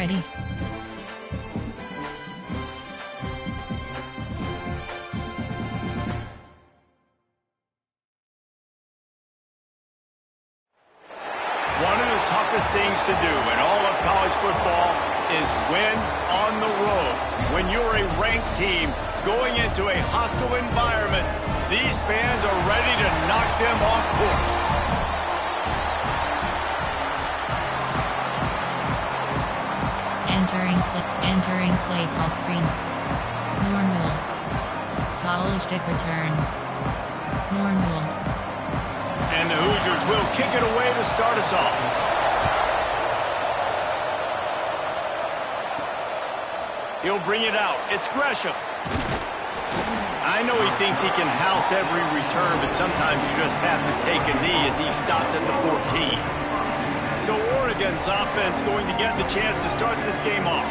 ready. One of the toughest things to do in all of college football is win on the road. When you're a ranked team going into a hostile environment, these fans are ready to knock them off course. Entering play call screen. Normal. College kick return. Normal. And the Hoosiers will kick it away to start us off. He'll bring it out. It's Gresham. I know he thinks he can house every return, but sometimes you just have to take a knee as he stopped at the 14. So Oregon's offense going to get the chance to start this game off.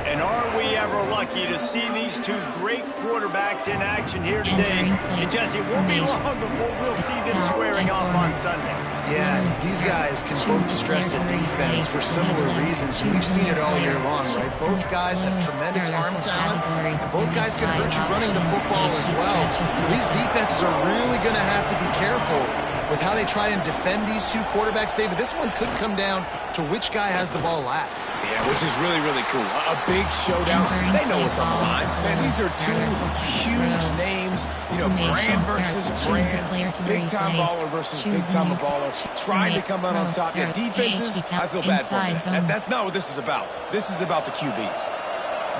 And are we ever lucky to see these two great quarterbacks in action here today? And Jesse, it won't be long before we'll see them squaring off on Sundays. Yeah, these guys can both stress the defense for similar reasons. We've seen it all year long, right? Both guys have tremendous arm talent. Both guys can hurt you running the football as well. So these defenses are really going to have to be careful with how they try and defend these two quarterbacks. David, this one could come down to which guy has the ball last. Yeah, which is really, really cool. A big showdown. They know what's on the line. Man, these are two huge names. You know, brand versus brand. Big-time baller versus big-time baller. Trying to come out on top. Yeah, defenses, I feel bad for them. That's not what this is about. This is about the QBs.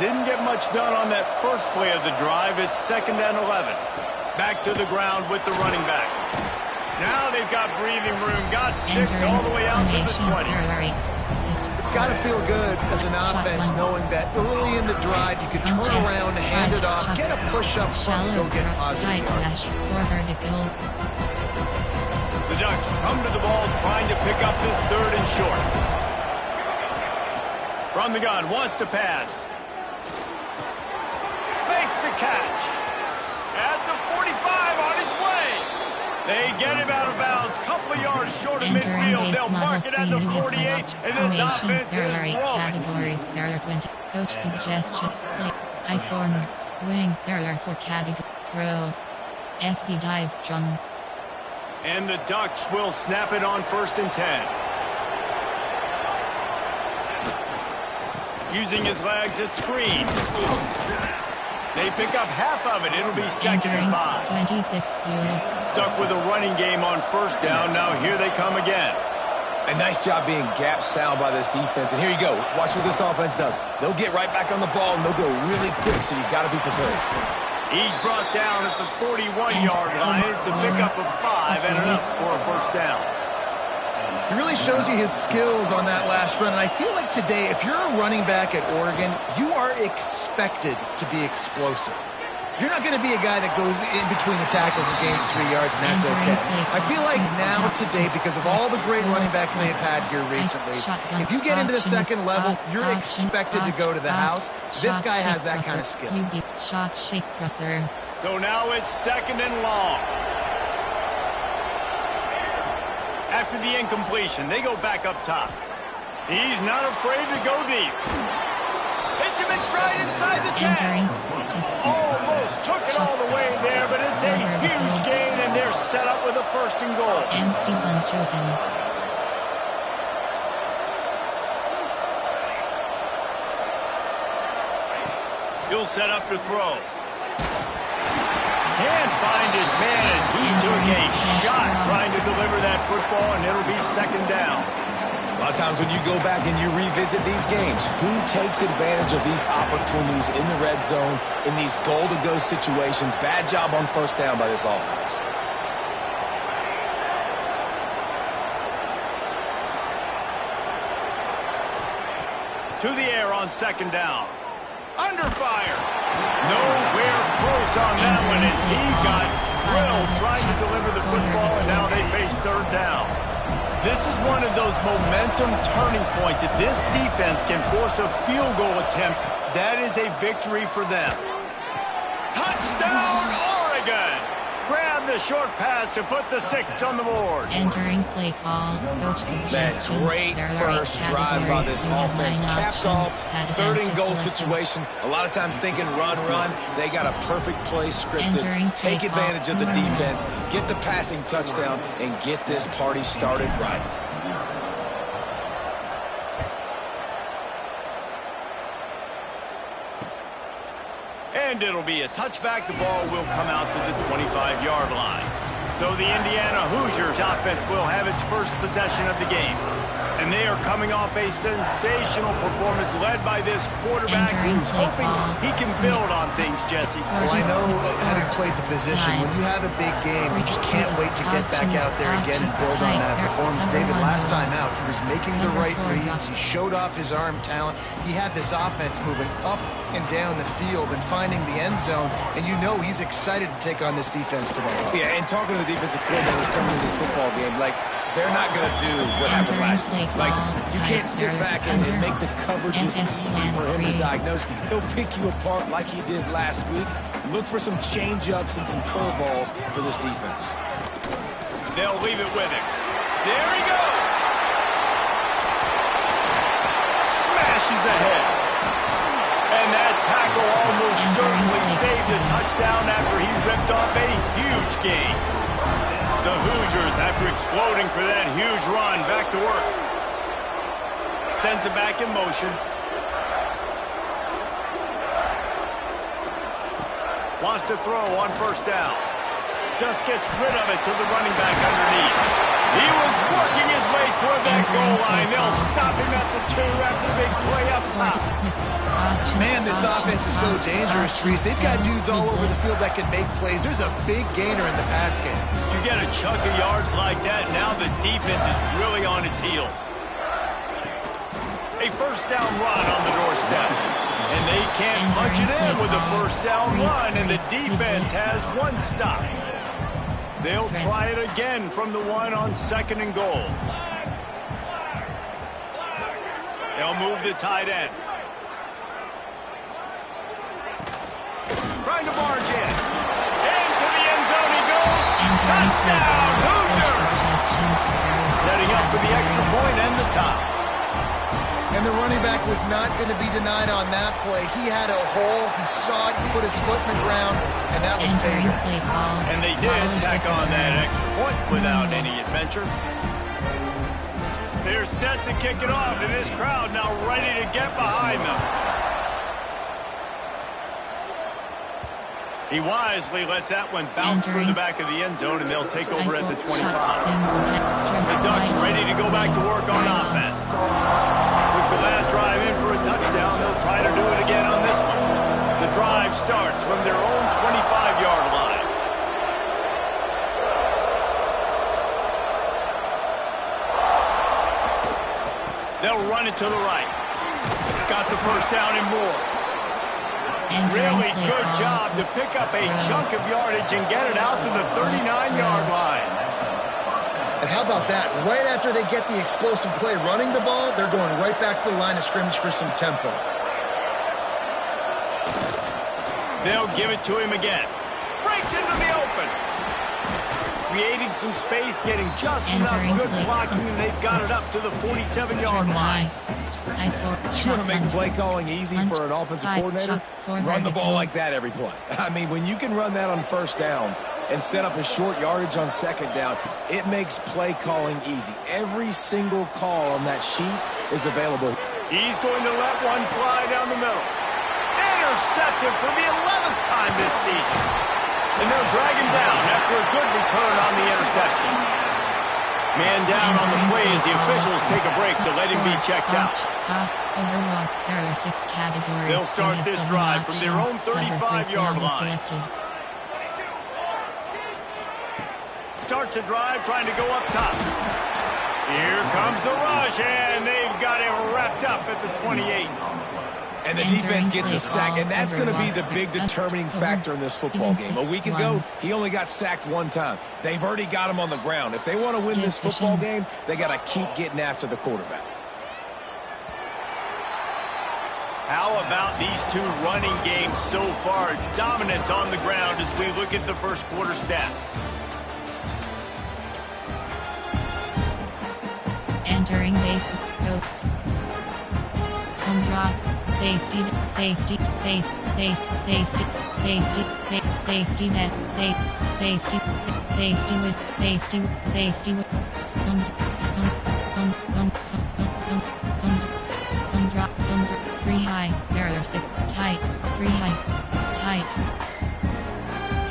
Didn't get much done on that first play of the drive. It's 2nd and 11. Back to the ground with the running back. Now they've got breathing room. Got 6 all the way out to the 20. It's got to feel good as an offense knowing that early in the drive you could turn around, hand it off, get a push up front, and go get positive yards. The Ducks come to the ball trying to pick up this 3rd and short. From the gun, wants to pass. Fakes to catch. At the 45 on his way. They get him out of bounds, couple of yards short of midfield. They'll mark it at the 48, and this offense is rolling. Categories. There are 20. Coach suggestion. Play. I form. Wing. There are 4 categories. Pro. FD dive strong. And the Ducks will snap it on 1st and 10. Using his legs at screen. They pick up half of it. It'll be 2nd and 5. 26 euro. Stuck with a running game on 1st down. Now here they come again. A nice job being gap sound by this defense. And here you go. Watch what this offense does. They'll get right back on the ball, and they'll go really quick, so you got to be prepared. He's brought down at the 41-yard line. It's a pickup of 5 and enough for a 1st down. He really shows you his skills on that last run. And I feel like today, if you're a running back at Oregon, you are expected to be explosive. You're not going to be a guy that goes in between the tackles and gains 3 yards, and that's okay. I feel like now today, because of all the great running backs they've had here recently, if you get into the 2nd level, you're expected to go to the house. This guy has that kind of skill. So now it's 2nd and long. After the incompletion, they go back up top. He's not afraid to go deep. Hits him in stride inside the 10. Almost took it all the way there, but it's a huge gain, and they're set up with a 1st and goal. Empty bunch open. He'll set up to throw. Can't find his man as he took a shot trying to deliver that football, and it'll be 2nd down. A lot of times when you go back and you revisit these games, who takes advantage of these opportunities in the red zone, in these goal-to-go situations? Bad job on 1st down by this offense. To the air on 2nd down. Under fire. Nowhere close on that one as he got drilled trying to deliver the football, and now they face 3rd down. This is one of those momentum turning points. If this defense can force a field goal attempt, that is a victory for them. Touchdown, Oregon! Grab the the short pass to put the 6 on the board. Entering play call, coach suggestions. That great first drive by this offense. Capped off, 3rd and goal situation. A lot of times thinking run. They got a perfect play scripted. Take advantage of the defense, get the passing touchdown, and get this party started right. And it'll be a touchback. The ball will come out to the 25-yard line. So the Indiana Hoosiers offense will have its first possession of the game. And they are coming off a sensational performance led by this quarterback who's hoping he can build on things, Jesse. Well, I know, having played the position, when you have a big game, you just can't wait to get back out there again and build on that performance. David, last time out, he was making the right reads. He showed off his arm talent. He had this offense moving up and down the field and finding the end zone. And you know he's excited to take on this defense today. Yeah, and talking to the defensive coordinator coming to this football game, like, they're not going to do what happened last week. Like, you can't sit back and make the coverages easy for him to diagnose. He'll pick you apart like he did last week. Look for some change-ups and some curveballs for this defense. They'll leave it with him. There he goes. Smashes ahead. And that tackle almost certainly saved a touchdown after he ripped off a huge gain. The Hoosiers, after exploding for that huge run, back to work. Sends it back in motion. Wants to throw on first down. Just gets rid of it to the running back underneath. He was working his way toward that goal line. They'll stop him at the 2 after the big play up top. Man, this offense is so dangerous, Reese. They've got dudes all over the field that can make plays. There's a big gainer in the pass game. You get a chunk of yards like that, now the defense is really on its heels. A first down run on the doorstep. And they can't punch it in with a first down run, and the defense has 1 stop. They'll try it again from the 1 on 2nd and goal. They'll move the tight end. Trying to barge in. Into the end zone he goes. Touchdown, Hoosiers! Setting up for the extra point and the tie. And the running back was not going to be denied on that play. He had a hole. He saw it. He put his foot in the ground, and that was pay dirt. And they did tack on that extra point without any adventure. They're set to kick it off, and this crowd now ready to get behind them. He wisely lets that one bounce through the back of the end zone, and they'll take over at the 25. The Ducks ready to go back to work on offense. With the last drive in for a touchdown, they'll try to do it again on this one. The drive starts from their own 25-yard line. They'll run it to the right. Got the first down and more. Really good job to pick up a chunk of yardage and get it out to the 39-yard line. And how about that? Right after they get the explosive play running the ball, they're going right back to the line of scrimmage for some tempo. They'll give it to him again. Breaks into the open. Creating some space, getting just enough good blocking, and they've got it up to the 47-yard line. You want to make play calling easy for an offensive coordinator? Run the ball like that every play. I mean, when you can run that on first down and set up a short yardage on second down, it makes play calling easy. Every single call on that sheet is available. He's going to let one fly down the middle. Intercepted for the 11th time this season. And they'll drag him down after a good return on the interception. Man down on the play as the officials take a break to let him be checked out. There are 6 categories. They'll start this drive from their own 35-yard line. Starts a drive trying to go up top. Here comes the rush, and they've got him wrapped up at the 28. And the defense gets a sack, and that's going to be the big determining factor in this football game. A week ago, he only got sacked 1 time. They've already got him on the ground. If they want to win this football game, they got to keep getting after the quarterback. How about these 2 running games so far? Dominance on the ground as we look at the first quarter stats. Entering base. Go. Some drop. Safety net. Safety net. Some drop. Three high. Barrier 6. Tight. Three high. Tight.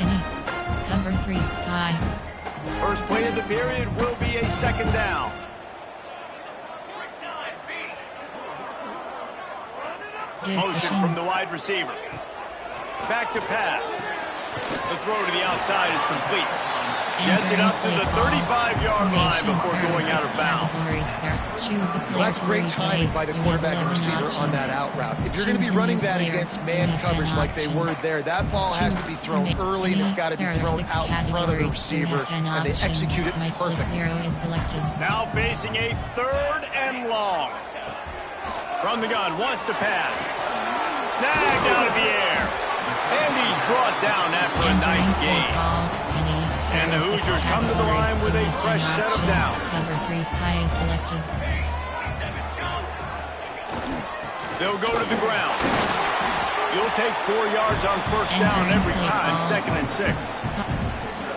Any. Cover 3 sky. First play of the period will be a second down. Motion from the wide receiver. Back to pass. The throw to the outside is complete. Gets it up to the 35-yard line before going out of bounds. Well, that's great timing by the quarterback and receiver on that out route. If you're going to be running that against man coverage like they were there, that ball has to be thrown early and it's got to be thrown out in front of the receiver, and they execute it perfectly. Now facing a 3rd and long. From the gun, wants to pass. Snagged out of the air. And he's brought down after a nice gain. And the Hoosiers come to the line with a fresh set of downs. Cover 3 sky is selected. They'll go to the ground. You'll take 4 yards on first down every time, 2nd and 6.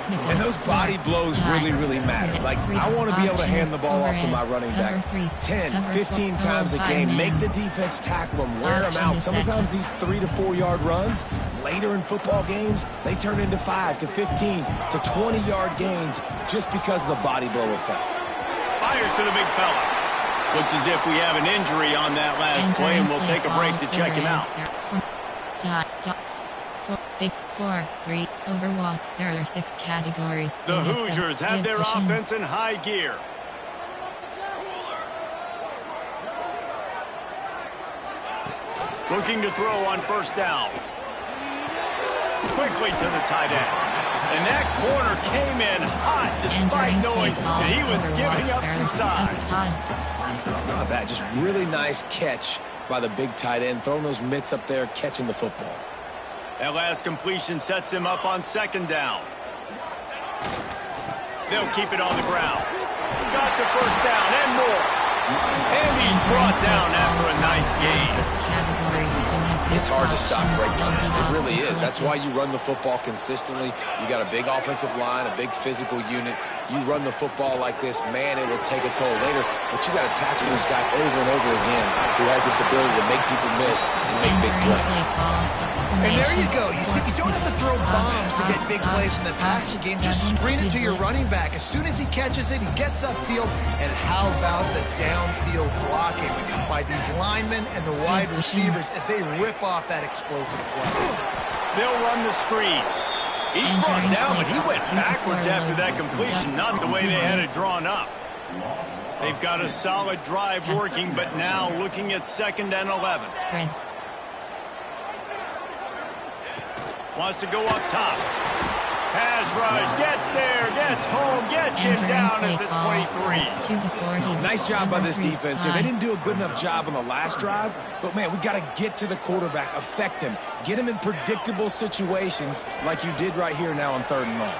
And those body blows really matter. Like, I want to be able to hand the ball off to my running back 10, 15 times a game. Make the defense tackle them, wear them out. Sometimes these 3 to 4 yard runs, later in football games, they turn into 5 to 15 to 20-yard gains just because of the body blow effect. Fires to the big fella. Looks as if we have an injury on that last play, and we'll take a break to check him out. Big 4, 3, overwalk. There are 6 categories. The Hoosiers have their offense in high gear. Looking to throw on first down. Quickly to the tight end. And that corner came in hot despite knowing that he was giving up some size. How about that? Just really nice catch by the big tight end. Throwing those mitts up there, catching the football. That last completion sets him up on 2nd down. They'll keep it on the ground. Got the first down and more. And he's brought down after a nice gain. It's hard to stop right now. It really is. That's why you run the football consistently. You got a big offensive line, a big physical unit. You run the football like this, man, it will take a toll later. But you got to tackle this guy over and over again who has this ability to make people miss and make big plays. And there you go. You see, you don't have to throw bombs to get big plays in the passing game. Just screen it to your running back. As soon as he catches it, he gets upfield. And how about the downfield blocking by these linemen and the wide receivers as they rip off that explosive play. They'll run the screen. He's brought down, but he went backwards after that completion, not the way they had it drawn up. They've got a solid drive working, but now looking at 2nd and 11. Spread. Wants to go up top. Pass rush, gets there, gets home, gets him down at the 23. Nice job by this defense here. They didn't do a good enough job on the last drive, but man, we got to get to the quarterback, affect him, get him in predictable situations like you did right here now on 3rd and long.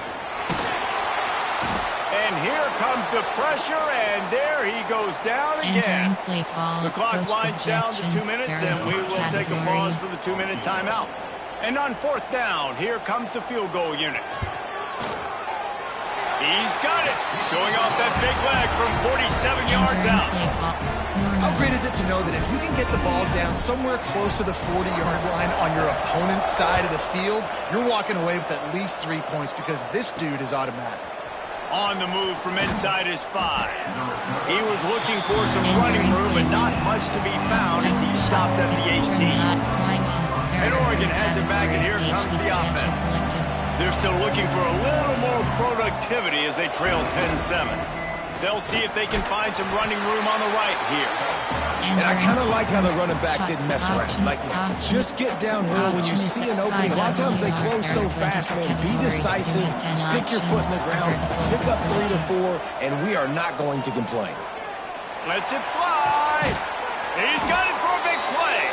And here comes the pressure, and there he goes down again. The clock winds down to 2 minutes, and we will take a pause for the 2-minute timeout. And on 4th down, here comes the field goal unit. He's got it, showing off that big leg from 47 yards out. How great is it to know that if you can get the ball down somewhere close to the 40-yard line on your opponent's side of the field, you're walking away with at least 3 points because this dude is automatic. On the move from inside his 5. He was looking for some running room, but not much to be found as he stopped at the 18. And Oregon has it back, and here comes the offense. They're still looking for a little more productivity as they trail 10-7. They'll see if they can find some running room on the right here. And I kind of like how the running back didn't mess around. Like, just get downhill when you see an opening. A lot of times they close so fast, man. Be decisive, stick your foot in the ground, pick up 3 to 4, and we are not going to complain. Lets it fly. He's got it for a big play.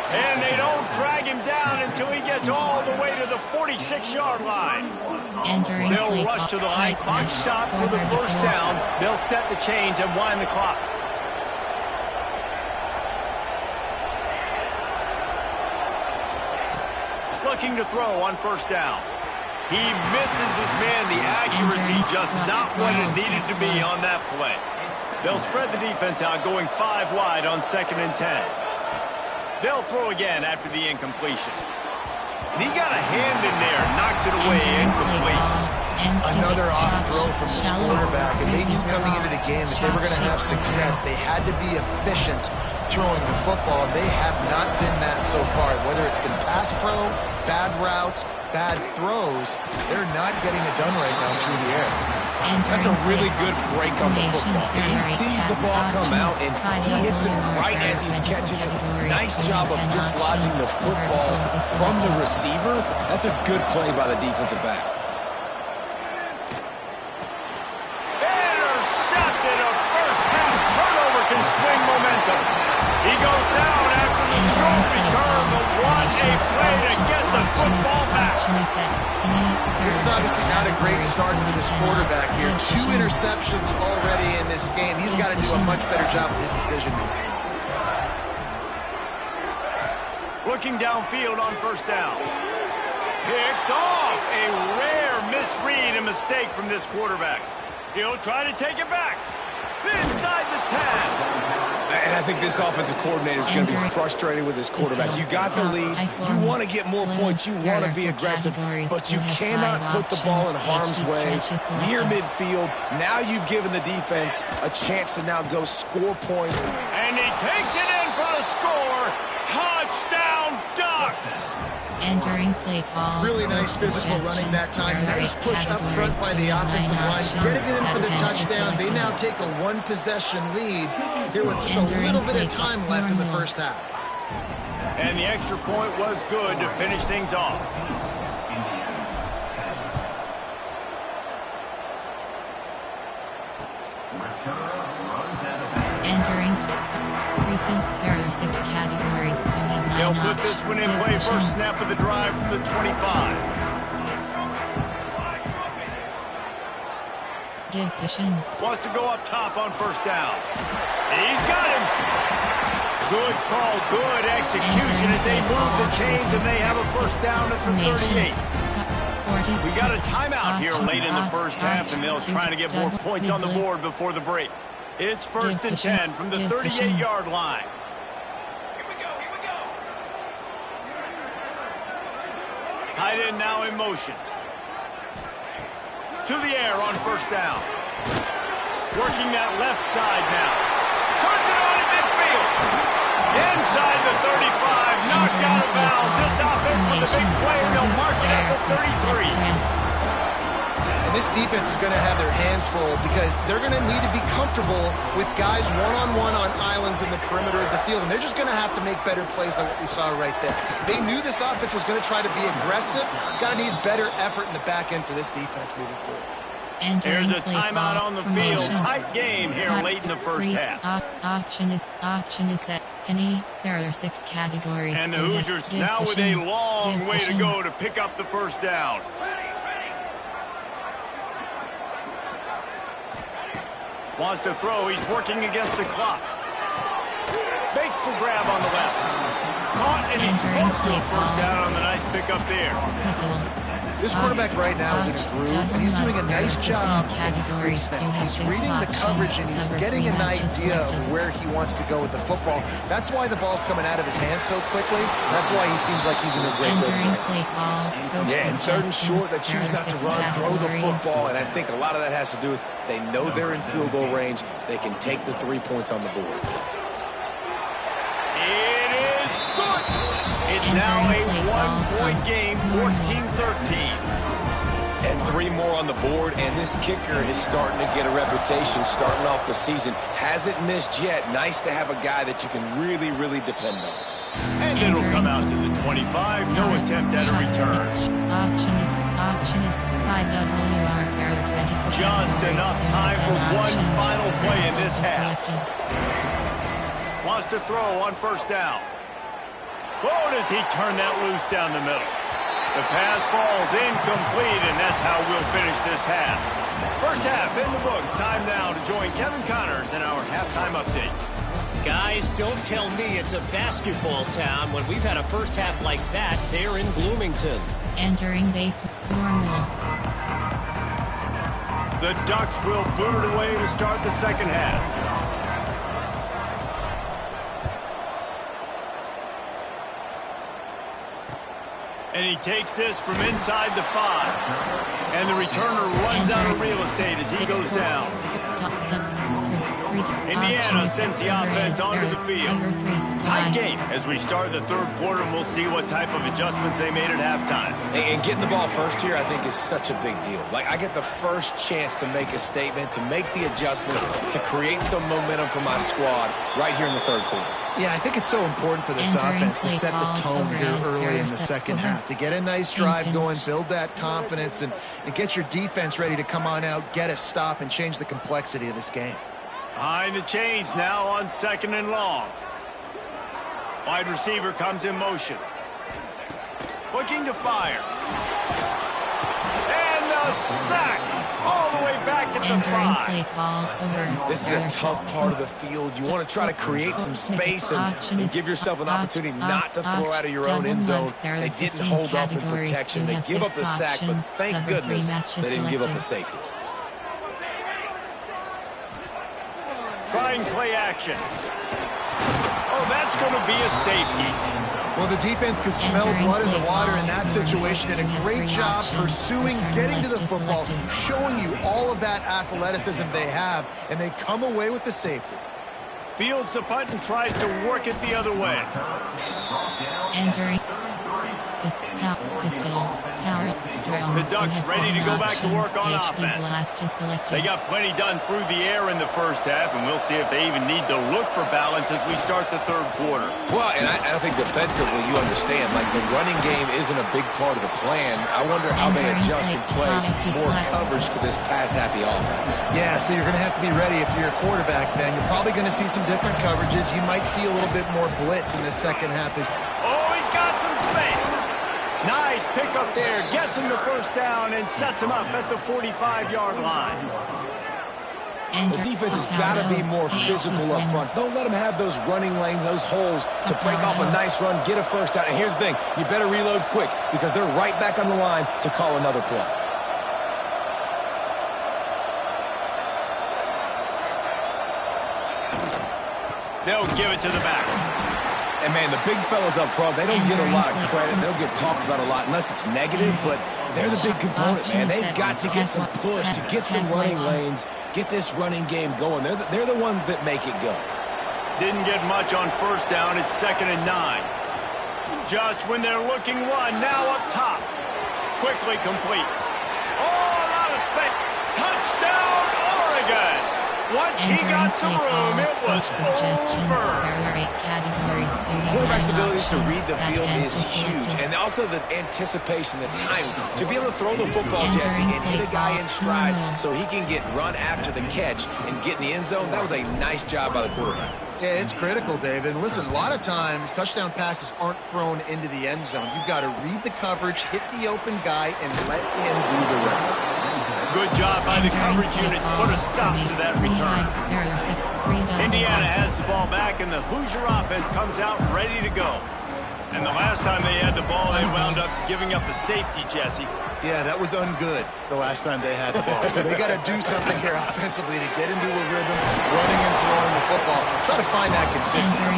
And they don't drag him down until he gets all the way to the 46-yard line. They'll rush to the line. Clock stop for the first down. They'll set the chains and wind the clock. looking to throw on first down. He misses his man. The accuracy just not what it needed to be on that play. They'll spread the defense out, going 5 wide on 2nd and 10. They'll throw again after the incompletion. And he got a hand in there, knocks it away, incomplete. Another off throw from this quarterback, and they knew coming into the game that they were going to have success. They had to be efficient throwing the football, and they have not been that so far. Whether it's been pass pro, bad routes, bad throws, they're not getting it done right now through the air. That's a really good break on the football. He sees the ball come out, and he hits it right as he's catching it. Nice job of dislodging the football from the receiver. That's a good play by the defensive back. Swing momentum. He goes down after the short return, but what a play to get the football back. This is obviously not a great start for this quarterback here. 2 interceptions already in this game. He's got to do a much better job with his decision making. Looking downfield on first down. Picked off. A rare misread and mistake from this quarterback. He'll try to take it back. Inside the 10. And I think this offensive coordinator is going to be frustrated with his quarterback. You got the lead. You want to get more points. You want to be aggressive. But you cannot put the ball in harm's way near midfield. Now you've given the defense a chance to now go score point. And he takes it in for the score. Touchdown, Ducks. Entering play call. Really nice physical running that time. Nice push up front by the offensive line. Getting it in for the touchdown. They now take a 1-possession lead here with just a little bit of time left in the first half. And the extra point was good to finish things off. Entering recent, there are 6 categories. They'll put this one in play first snap of the drive from the 25. Division. Wants to go up top on first down. He's got him. Good call, good execution as they move the chains and they have a first down at the 38. We got a timeout here late in the first half, and they'll try to get more points on the board before the break. It's 1st and 10 from the 38-yard line. Tight end now in motion. To the air on first down. Working that left side now. Turns it on in midfield. Inside the 35. Knocked out of bounds. This offense with a big play. They'll mark it at the 33. And this defense is going to have their hands full because they're going to need to be comfortable with guys one-on-one on islands in the perimeter of the field. And they're just going to have to make better plays than what we saw right there. They knew this offense was going to try to be aggressive. Got to need better effort in the back end for this defense moving forward. There's a timeout on the field. Tight game here late in the first half. Option is set. Penny, there are 6 categories. And the Hoosiers now with a long way to go to pick up the first down. Wants to throw. He's working against the clock. Makes the grab on the left. Caught, and he's close to a first down on the nice pickup there. This quarterback right now is in a groove, and he's doing a nice job in pre-snap. He's reading the coverage, and he's getting an idea of where he wants to go with the football. That's why the ball's coming out of his hands so quickly. That's why he seems like he's in a great rhythm. Yeah, and 3rd and short, they choose not to run, throw the football, and I think a lot of that has to do with they know they're in field goal range. They can take the 3 points on the board. It is good. It's now a 1-point game, 14-13. And 3 more on the board, and this kicker is starting to get a reputation starting off the season. Hasn't missed yet. Nice to have a guy that you can really, really depend on. And it'll come out to the 25. No attempt at a return. Option is 5WR. Just enough time for one final play in this half. Wants to throw on first down. Oh, does he turn that loose down the middle? The pass falls incomplete, and that's how we'll finish this half. First half in the books. Time now to join Kevin Connors in our halftime update. Guys, don't tell me it's a basketball town when we've had a first half like that there in Bloomington. Entering base normal. The Ducks will boot it away to start the second half. And he takes this from inside the 5. And the returner runs out of real estate as he goes down. Indiana sends the offense onto the field. Tight game as we start the third quarter, and we'll see what type of adjustments they made at halftime. And getting the ball first here, I think, is such a big deal. Like, I get the first chance to make a statement, to make the adjustments, to create some momentum for my squad right here in the third quarter. Yeah, I think it's so important for this offense to set the tone here early in the second half, to get a nice drive going, build that confidence, and get your defense ready to come on out, get a stop, and change the complexity of this game. Behind the chains now on 2nd and long. Wide receiver comes in motion. Looking to fire. And the sack all the way back at the 5. Play call over. This is a tough part of the field. You want to try to create some space and give yourself an opportunity not to throw out of your own end zone. They didn't hold up in protection. They give up the sack, but thank goodness they didn't give up the safety. Trying play action. Oh, that's going to be a safety. Well, the defense could smell blood in the water in that situation, and a great job pursuing, getting to the football, showing you all of that athleticism they have, and they come away with the safety. Fields the punt and tries to work it the other way. Entering pistol power strong. The Ducks ready to go back to work on offense. They got plenty done through the air in the first half, and we'll see if they even need to look for balance as we start the third quarter. Well, and I think defensively, you understand, like the running game isn't a big part of the plan. I wonder how they adjust and play more coverage to this pass-happy offense. Yeah, so you're going to have to be ready if you're a quarterback, then. You're probably going to see some different coverages. You might see a little bit more blitz in the second half. Oh, he's got some space. Nice pick up there. Gets him the first down and sets him up at the 45-yard line. The defense has got to be more physical up front. Don't let them have those running lanes, those holes to break off a nice run, get a first down. And here's the thing. You better reload quick because they're right back on the line to call another play. They'll give it to the back. And, man, the big fellas up front, they don't get a lot of credit. They'll get talked about a lot unless it's negative, but they're the big component, man. They've got to get some push, to get some running lanes, get this running game going. They're the ones that make it go. Didn't get much on first down. It's 2nd and 9. Just when they're looking one, now up top. Quickly complete. Oh, a lot of space. Touchdown, Oregon! Once he got some room, it was over. Quarterback's ability to read the field is huge, and also the anticipation, the timing. To be able to throw the football, Jesse, and hit a guy in stride so he can get run after the catch and get in the end zone, that was a nice job by the quarterback. Yeah, it's critical, David. And listen, a lot of times touchdown passes aren't thrown into the end zone. You've got to read the coverage, hit the open guy, and let him do the rest. Good job by the coverage unit to put a stop to that return. Indiana has the ball back, and the Hoosier offense comes out ready to go. And the last time they had the ball, they wound up giving up a safety, Jesse. Yeah, that was ungood the last time they had the ball. So they got to do something here offensively to get into a rhythm, running and throwing the football. Try to find that consistency.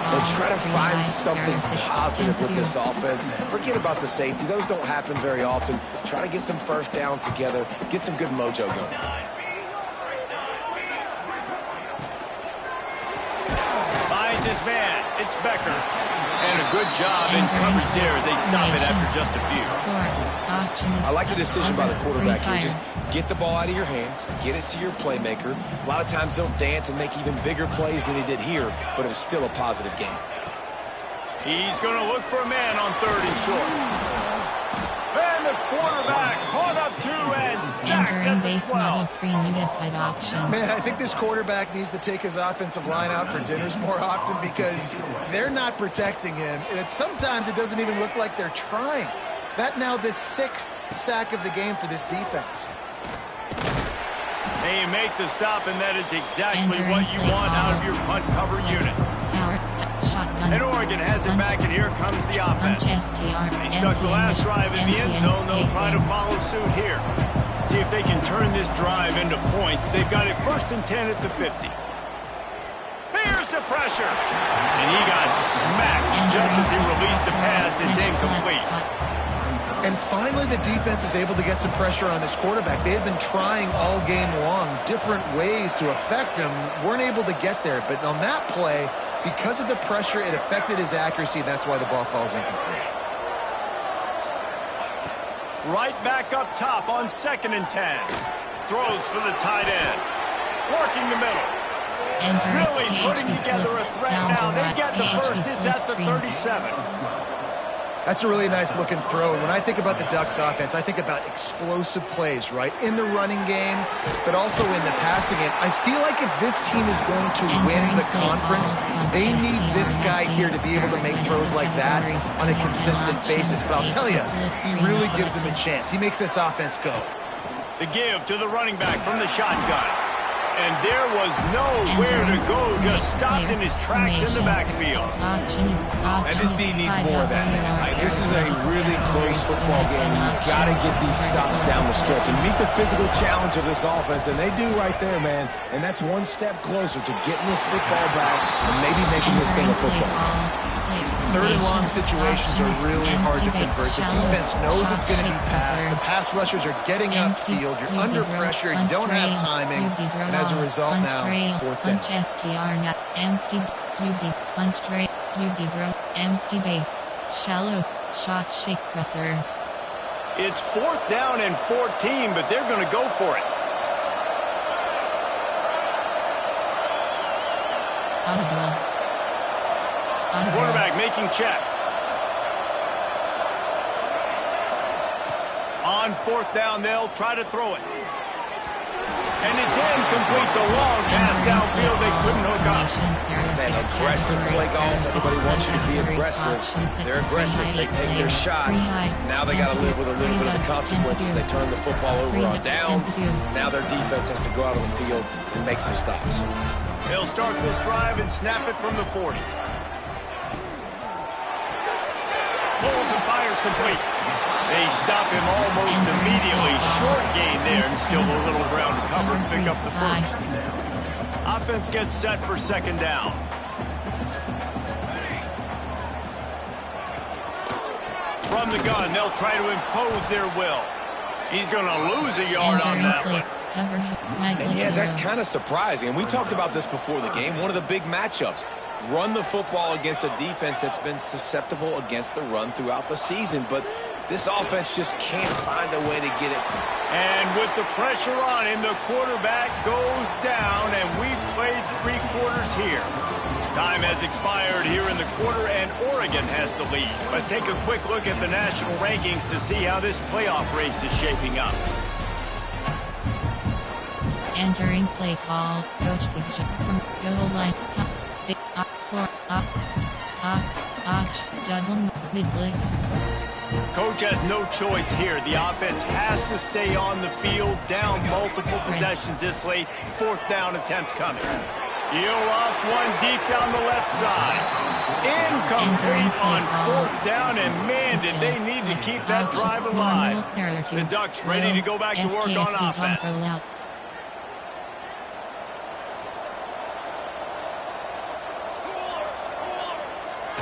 But try to find something positive with this offense. Forget about the safety. Those don't happen very often. Try to get some first downs together. Get some good mojo going. Finds his man. It's Becker. And a good job in coverage there as they stop it after just a few. I like the decision by the quarterback here. Just get the ball out of your hands, get it to your playmaker. A lot of times he'll dance and make even bigger plays than he did here, but it was still a positive game. He's going to look for a man on 3rd and short. And the quarterback caught up to and sacked at the 12. Screen, you get 5 options. Man, I think this quarterback needs to take his offensive line out for dinners more often because they're not protecting him. And sometimes it doesn't even look like they're trying. That now the 6th sack of the game for this defense. They make the stop, and that is exactly what you want out of your punt cover unit. And Oregon has it back, and here comes the offense. They stuck the last drive in the end zone. They'll try to follow suit here. See if they can turn this drive into points. They've got it 1st and 10 at the 50. Here's the pressure. And he got smacked just as he released the pass. It's incomplete. And finally, the defense is able to get some pressure on this quarterback. They had been trying all game long different ways to affect him. Weren't able to get there. But on that play, because of the pressure, it affected his accuracy. That's why the ball falls incomplete. Right back up top on 2nd and 10. Throws for the tight end. Working the middle. Really putting together a threat now. They get the first. It's at the 37. That's a really nice looking throw. And when I think about the Ducks offense, I think about explosive plays, right? In the running game, but also in the passing game. I feel like if this team is going to win the conference, they need this guy here to be able to make throws like that on a consistent basis. But I'll tell you, he really gives them a chance. He makes this offense go. The give to the running back from the shotgun. And there was nowhere to go, just stopped in his tracks in the backfield. And this team needs more of that, man. This is a really close football game. You've got to get these stops down the stretch and meet the physical challenge of this offense, and they do right there, man. And that's one step closer to getting this football back and maybe making this thing a football. 3rd and long situations are really hard to convert. The defense knows it's going to be passed. The pass rushers are getting upfield. You're under pressure. You don't have timing. And as a result now, 4th down. Empty punch tray, empty base, shallows, shot shake pressers. It's 4th down and 14, but they're going to go for it. Audible. Quarterback making checks. On 4th down, they'll try to throw it. And it's incomplete. The long pass downfield, they couldn't hook up. Man, aggressive play calls. Everybody wants you to be aggressive. They're aggressive. They take their shot. Now they got to live with a little bit of the consequences. They turn the football over on downs. Now their defense has to go out on the field and make some stops. They'll start this drive and snap it from the 40. Pulls and fires complete. They stop him almost immediately. Short gain there, and still a little ground to cover and pick up the first. Offense gets set for 2nd down. From the gun, they'll try to impose their will. He's going to lose a yard on that one. And yeah, that's kind of surprising. And we talked about this before the game. One of the big matchups. Run the football against a defense that's been susceptible against the run throughout the season. But this offense just can't find a way to get it. And with the pressure on him, the quarterback goes down, and we've played 3 quarters here. Time has expired here in the quarter, and Oregon has the lead. Let's take a quick look at the national rankings to see how this playoff race is shaping up. Entering play call, coach suggestion from goal line. Coach has no choice here. The offense has to stay on the field, down multiple possessions this late. 4th down attempt coming. You're off one deep down the left side. Incomplete on 4th down, and man, did they need to keep that drive alive. The Ducks ready to go back to work on offense.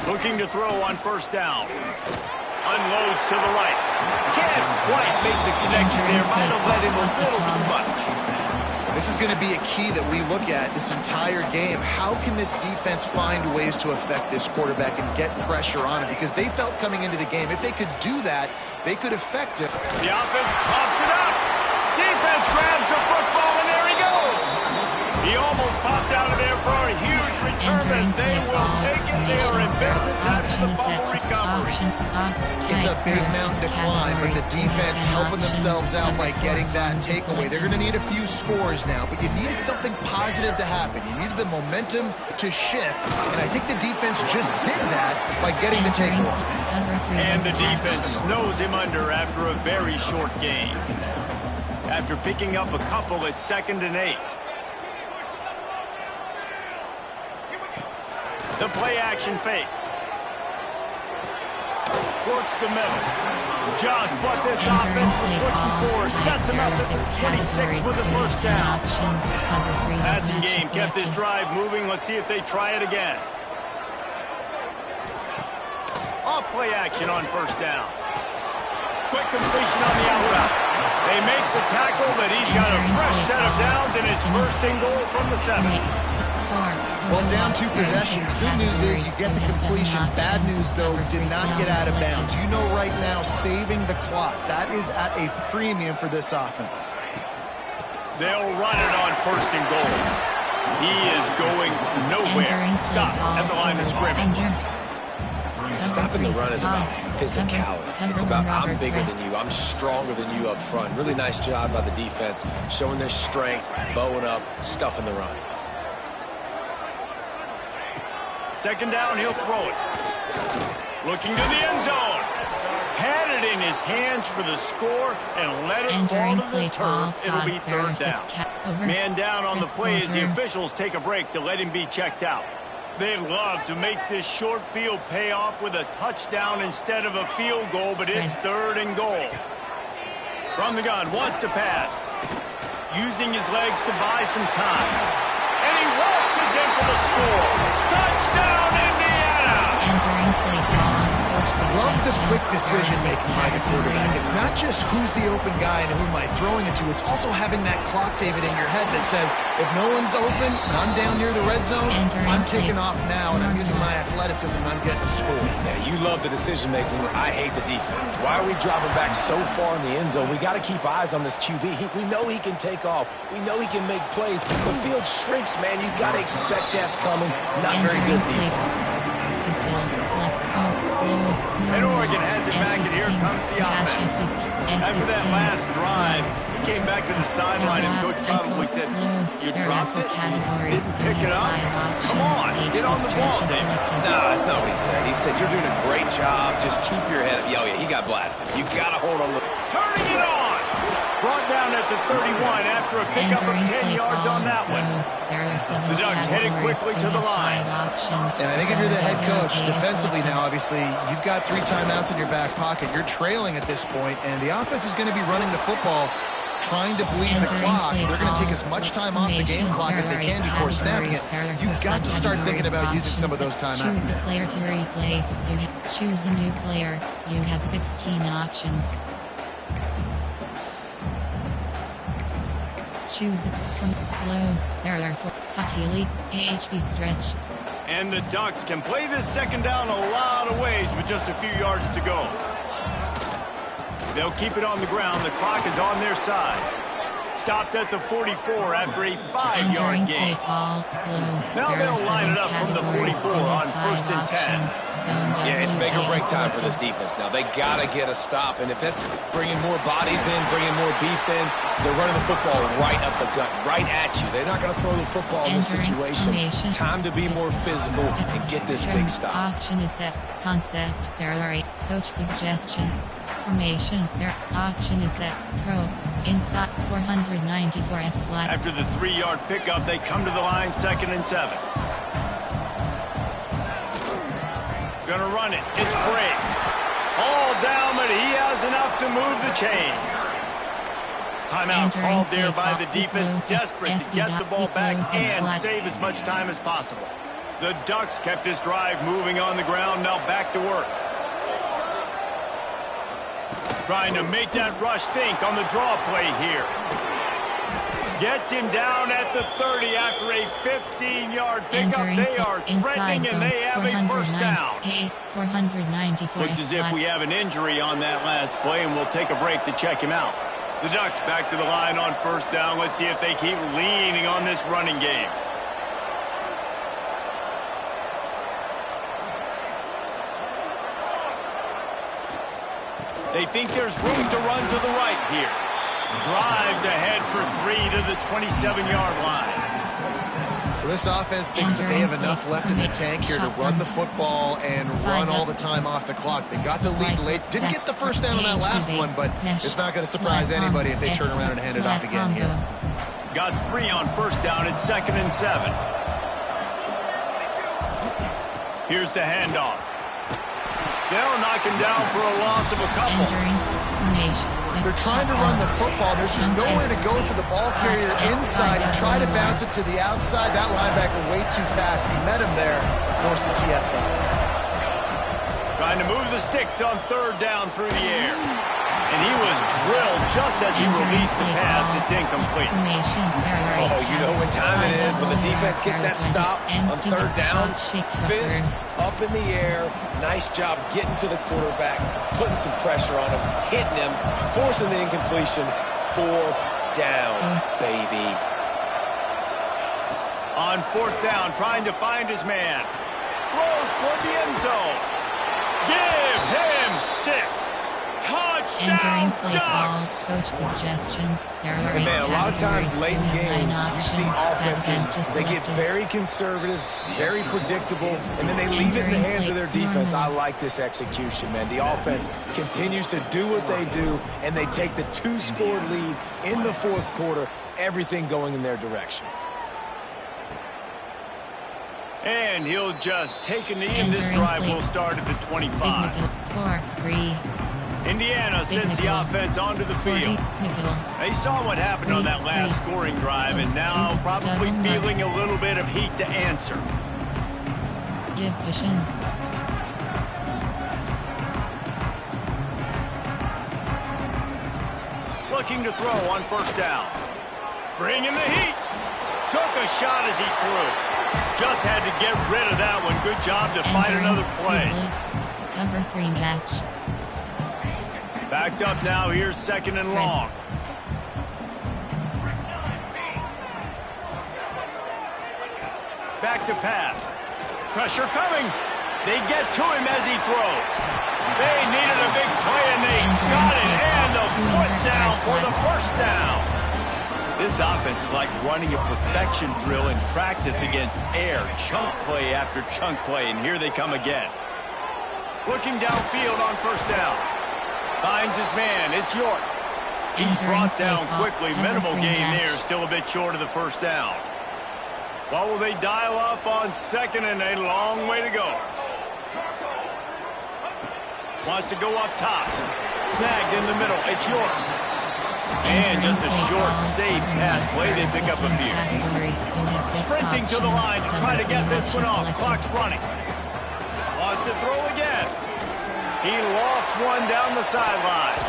Looking to throw on 1st down. Unloads to the right. Can't quite make the connection there. Might have let him a little too much. This is going to be a key that we look at this entire game. How can this defense find ways to affect this quarterback and get pressure on him? Because they felt coming into the game, if they could do that, they could affect him. The offense coughs it up. Defense grabs the football, and there he goes. He almost popped out of there for a huge return, and they will take it. They are in business after the fumble recovery. It's a big mountain to climb, but the defense helping themselves out by getting that takeaway. They're going to need a few scores now, but you needed something positive to happen. You needed the momentum to shift, and I think the defense just did that by getting the takeaway. And the defense snows him under after a very short game. after picking up a couple at 2nd and 8. The play action fake. Works the middle. Just what this offense was looking for. Sets him up at the 26 with the first down. Passing game kept this drive moving. Let's see if they try it again. Off play action on first down. Quick completion on the out route. They make the tackle, but he's got a fresh set of downs, and it's 1st and goal from the 7. Well, down 2 possessions. Good news is you get the completion. Bad news, though, did not get out of bounds. You know right now, saving the clock, that is at a premium for this offense. They'll run it on 1st and goal. He is going nowhere. Stop at the line of scrimmage. Stopping the run is about physicality. It's about I'm bigger than you, I'm stronger than you up front. Really nice job by the defense, showing their strength, bowing up, stuffing the run. 2nd down, he'll throw it. Looking to the end zone. Had it in his hands for the score and let it fall to the turf. It'll be 3rd down. Man down on the play as the officials take a break to let him be checked out. They'd love to make this short field pay off with a touchdown instead of a field goal, but it's 3rd and goal. From the gun, wants to pass. Using his legs to buy some time. And he waltzes in for the score. Touchdown, Indiana! Entering play call. Love the quick decision-making by the quarterback. It's not just who's the open guy and who am I throwing it to. It's also having that clock, David, in your head that says, if no one's open and I'm down near the red zone, I'm taking off now, and I'm using my athleticism, and I'm getting a score. Yeah, you love the decision-making. I hate the defense. Why are we dropping back so far in the end zone? We got to keep eyes on this QB. We know he can take off. We know he can make plays. The field shrinks, man. You got to expect that's coming. Not very good defense. And Oregon has it back, and here comes the offense. After that last drive, he came back to the sideline, and Coach probably said, you dropped it? Didn't pick it up? Come on, get on the ball, Dave. No, that's not what he said. He said, you're doing a great job. Just keep your head up. Yeah, he got blasted. You got to hold on. Turning it on! Brought down at the 31 after a pickup of 10 yards on that one. The Ducks headed quickly to the line. And I think if you're the head coach, defensively now, obviously, you've got 3 timeouts in your back pocket. You're trailing at this point, and the offense is going to be running the football, trying to bleed the clock. They're going to take as much time off the game clock as they can before snapping it. You've got to start thinking about using some of those timeouts. Choose a player to replace. Choose a new player. You have 16 options. Choose from close. There are 4 Patili, AHD stretch. And the Ducks can play this 2nd down a lot of ways with just a few yards to go. They'll keep it on the ground. The clock is on their side. Stopped at the 44 after a 5-yard gain. Now they'll line it up from the 44 on 1st and 10. Yeah, it's make or break time for this defense now. They got to get a stop, and if that's bringing more bodies in, bringing more beef in, they're running the football right up the gut, right at you. They're not going to throw the football in this situation. Time to be more physical and get this big stop. Option is set. Concept. There are 8. Coach suggestion. Formation. Their option is set. Throw. Inside 494 F flat. After the 3-yard pickup, they come to the line 2nd and 7. Gonna run it. It's Bray. All down, but he has enough to move the chains. Timeout called there by the defense, desperate to get the ball back and save as much time as possible. The Ducks kept this drive moving on the ground, now back to work. Trying to make that rush think on the draw play here. Gets him down at the 30 after a 15-yard pickup. They are threatening, and they have a 1st down. 494. Looks as if we have an injury on that last play, and we'll take a break to check him out. The Ducks back to the line on 1st down. Let's see if they keep leaning on this running game. They think there's room to run to the right here. Drives ahead for 3 to the 27-yard line. Well, this offense thinks that they have enough left in the tank here to run the football and run all the time off the clock. They got the lead late. Didn't get the first down on that last one, but it's not going to surprise anybody if they turn around and hand it off again here. Got 3 on first down. It's 2nd and 7. Here's the handoff. They'll knock him down for a loss of a couple. They're trying to run the football. There's just nowhere to go for the ball carrier inside. He tried to bounce it to the outside. That linebacker way too fast. He met him there and forced the TFL. Trying to move the sticks on 3rd down through the air. And he was drilled just as he released the pass. It's incomplete. Oh, you know what time it is when the defense gets that stop on 3rd down. Fists up in the air. Nice job getting to the quarterback, putting some pressure on him, hitting him, forcing the incompletion. 4th down, baby. On 4th down, trying to find his man. Throws toward the end zone. Give him 6. Touchdown, Ducks! Coach suggestions. And man, a lot of times late in games, you see offenses, they get very conservative, very predictable, and then they leave it in the hands of their defense. I like this execution, man. The offense continues to do what they do, and they take the 2-score lead in the 4th quarter, everything going in their direction. And he'll just take a knee, and this drive will start at the 25. 4-3. Indiana sends the offense onto the field. They saw what happened on that last scoring drive, and now probably feeling a little bit of heat to answer. Give cushion. Looking to throw on 1st down. Bringing the heat. Took a shot as he threw. Just had to get rid of that one. Good job to fight another play. Cover 3 match. Backed up now. Here's 2nd and long. Back to pass. Pressure coming. They get to him as he throws. They needed a big play, and they got it. And the foot down for the 1st down. This offense is like running a perfection drill in practice against air. Chunk play after chunk play, and here they come again. Looking downfield on 1st down. Finds his man. It's York. He's brought down quickly. Minimal gain there. Still a bit short of the 1st down. What will they dial up on 2nd and a long way to go? Wants to go up top. Snagged in the middle. It's York. And just a short, safe pass play. They pick up a few. Sprinting to the line to try to get this one off. Clock's running. Wants to throw again. He lofts one down the sideline.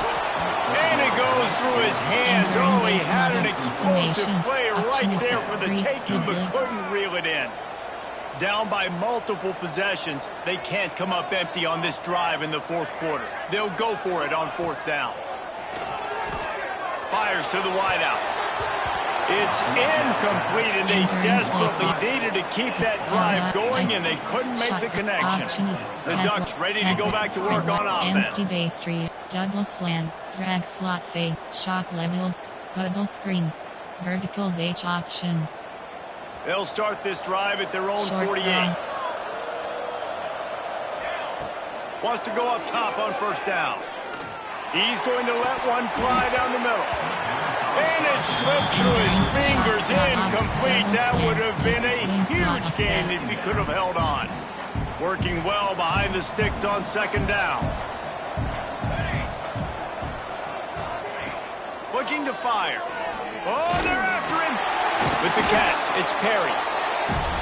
And it goes through his hands. Oh, he had an explosive play right there for the taking, but couldn't reel it in. Down by multiple possessions, they can't come up empty on this drive in the 4th quarter. They'll go for it on 4th down. Fires to the wideout. It's incomplete, and they desperately needed to keep that drive going, and they couldn't make the connection. The Ducks ready to go back to work on offense. Empty base tree, Douglas land, drag slot fade, shock levels, bubble screen, verticals H option. They'll start this drive at their own 48. Wants to go up top on 1st down. He's going to let one fly down the middle. And it slips through his fingers, incomplete. That would have been a huge gain if he could have held on. Working well behind the sticks on 2nd down. Looking to fire. Oh, they're after him. With the catch, it's Perry.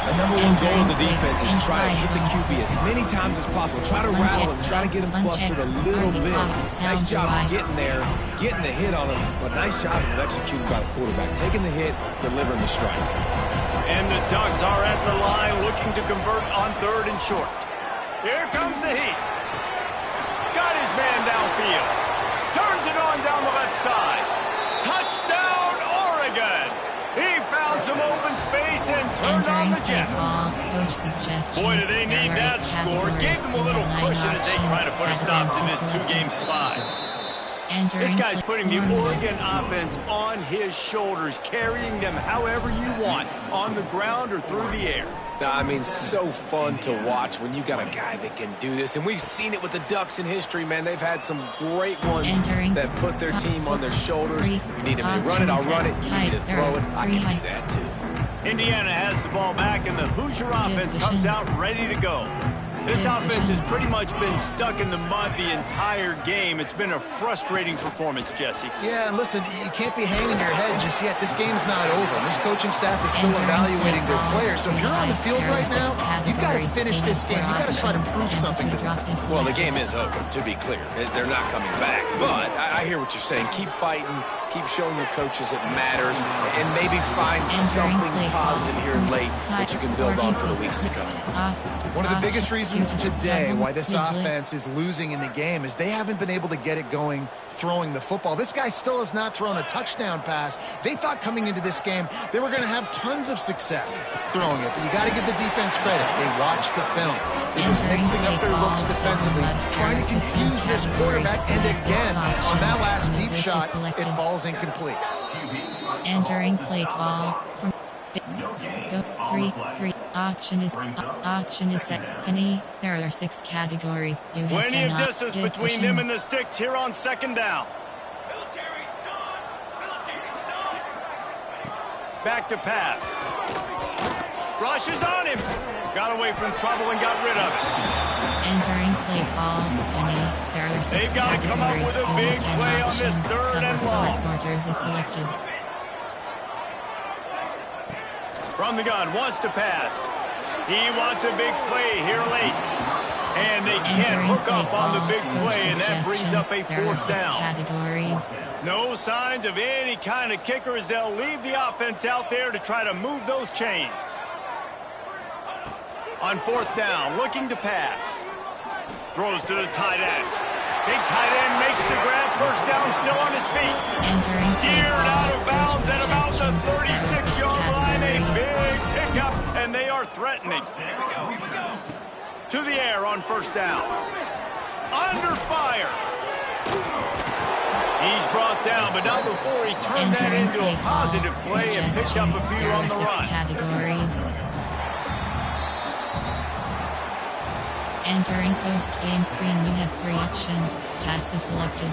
The #1 goal of the defense is try to hit the QB as many times as possible. Try to rattle him, try to get him flustered a little bit. Nice job of getting there, getting the hit on him, but nice job of executing by the quarterback. Taking the hit, delivering the strike. And the Ducks are at the line looking to convert on 3rd and short. Here comes the heat. Got his man downfield. Turns it on down the left side. Touchdown, Oregon! He found some open space and turned on the Jets. Boy, do they need that score. Gave them a little cushion as they try to put a stop to this 2-game slide. This guy's putting the Oregon offense on his shoulders, carrying them however you want, on the ground or through the air. I mean, so fun to watch when you got a guy that can do this. And we've seen it with the Ducks in history, man. They've had some great ones that put their team on their shoulders. If you need me to run it, I'll run it. You need me to throw it, I can do that too. Indiana has the ball back, and the Hoosier offense comes out ready to go. This offense has pretty much been stuck in the mud the entire game. It's been a frustrating performance, Jesse. Yeah, and listen, you can't be hanging your head just yet. This game's not over. This coaching staff is still evaluating their players. So if you're on the field right now, you've got to finish this game. You've got to try to prove something to them. Well, the game is over, to be clear. They're not coming back. But I hear what you're saying. Keep fighting. Keep showing your coaches it matters. And maybe find something positive here late that you can build on for the weeks to come. One of the biggest reasons today why this offense is losing in the game is they haven't been able to get it going throwing the football. This guy still has not thrown a touchdown pass. They thought coming into this game they were going to have tons of success throwing it, but you got to give the defense credit. They watched the film. They've been mixing up their looks defensively, trying to confuse this quarterback, and again, on that last deep shot, it falls incomplete. Entering play call from go 3-3. Auction is set. Penny. There are 6 categories. You have plenty of distance between them and the sticks here on second down. Back to pass. Rushes on him. Got away from trouble and got rid of it. Entering play call. Penny. There are 6 They've got to come up with a big play on this third and long. Quarters is selected. From the gun, wants to pass. He wants a big play here late. And they can't hook up on the big play, and that brings up a fourth down. Categories. No signs of any kind of kicker as they'll leave the offense out there to try to move those chains. On fourth down, looking to pass. Throws to the tight end. Big tight end makes the grab. First down, still on his feet. Steered out of bounds at about the 36-yard line. A big pickup, and they are threatening. To the air on first down. Under fire. He's brought down, but not before he turned that into a positive play and picked up a few on the run. Categories. Entering post-game screen, you have 3 options. Stats is selected.